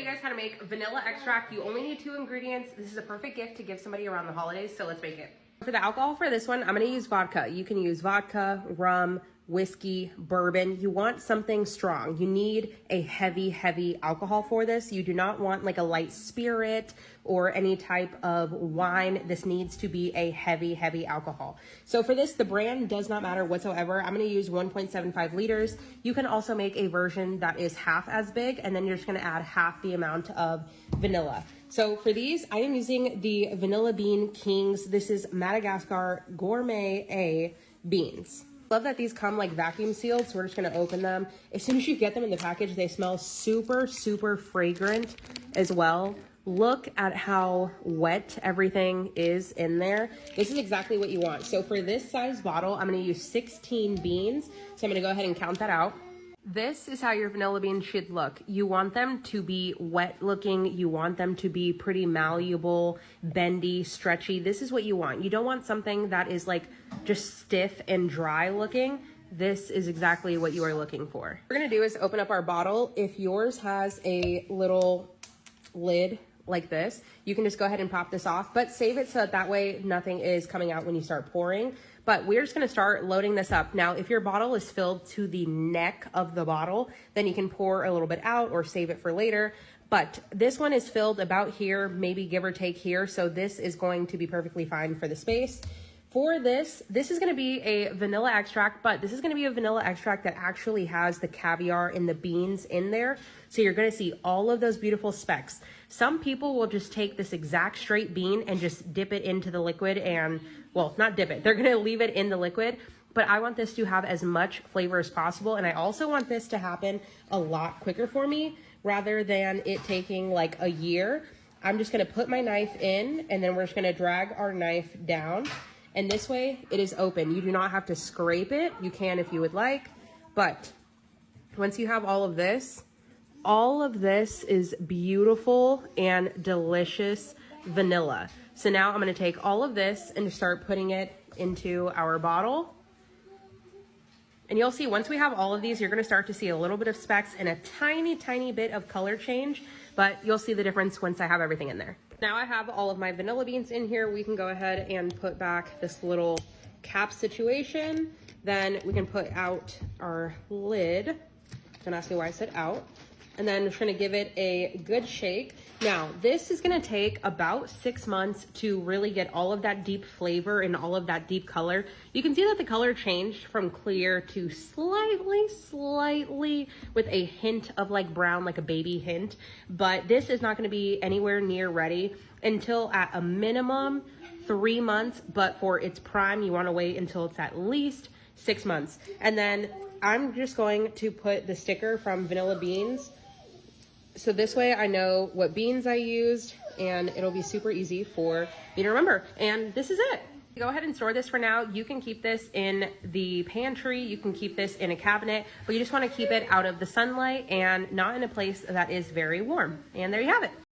you guys how to make vanilla extract. You only need 2 ingredients. This is a perfect gift to give somebody around the holidays, so let's make it. For the alcohol for this one, I'm gonna use vodka. You can use vodka, rum, whiskey, bourbon. You want something strong. You need a heavy alcohol for this. You do not want like a light spirit or any type of wine. This needs to be a heavy alcohol. So for this, the brand does not matter whatsoever. I'm gonna use 1.75 liters. You can also make a version that is half as big, and then you're just gonna add half the amount of vanilla. So for these, I am using the Vanilla Bean Kings. This is Madagascar Gourmet A beans. Love that these come like vacuum sealed, so we're just gonna open them. As soon as you get them in the package, they smell super fragrant as well. Look at how wet everything is in there. This is exactly what you want. So for this size bottle, I'm gonna use 16 beans. So I'm gonna go ahead and count that out. This is how your vanilla beans should look. You want them to be wet looking. You want them to be pretty malleable, bendy, stretchy. This is what you want. You don't want something that is like just stiff and dry looking. This is exactly what you are looking for. What we're gonna do is open up our bottle. If yours has a little lid like this, you can just go ahead and pop this off, but save it so that way nothing is coming out when you start pouring. But we're just gonna start loading this up. Now, if your bottle is filled to the neck of the bottle, then you can pour a little bit out or save it for later. But this one is filled about here, maybe give or take here. So this is going to be perfectly fine for the space. For this is gonna be a vanilla extract, but this is gonna be a vanilla extract that actually has the caviar and the beans in there. So you're gonna see all of those beautiful specks. Some people will just take this exact straight bean and just dip it into the liquid and, well, not dip it, they're gonna leave it in the liquid. But I want this to have as much flavor as possible. And I also want this to happen a lot quicker for me rather than it taking like a year. I'm just gonna put my knife in and then we're just gonna drag our knife down. And this way it is open. You do not have to scrape it. You can if you would like, but once you have all of this is beautiful and delicious vanilla. So now I'm gonna take all of this and start putting it into our bottle. And you'll see once we have all of these, you're gonna start to see a little bit of specks and a tiny bit of color change, but you'll see the difference once I have everything in there. Now I have all of my vanilla beans in here. We can go ahead and put back this little cap situation. Then we can put out our lid. Don't ask me why I said out. And then I'm just gonna give it a good shake. Now, this is gonna take about 6 months to really get all of that deep flavor and all of that deep color. You can see that the color changed from clear to slightly with a hint of like brown, like a baby hint. But this is not gonna be anywhere near ready until at a minimum 3 months. But for its prime, you wanna wait until it's at least 6 months. And then I'm just going to put the sticker from Vanilla Beans. So this way I know what beans I used and it'll be super easy for me to remember. And this is it. Go ahead and store this for now. You can keep this in the pantry. You can keep this in a cabinet, but you just want to keep it out of the sunlight and not in a place that is very warm. And there you have it.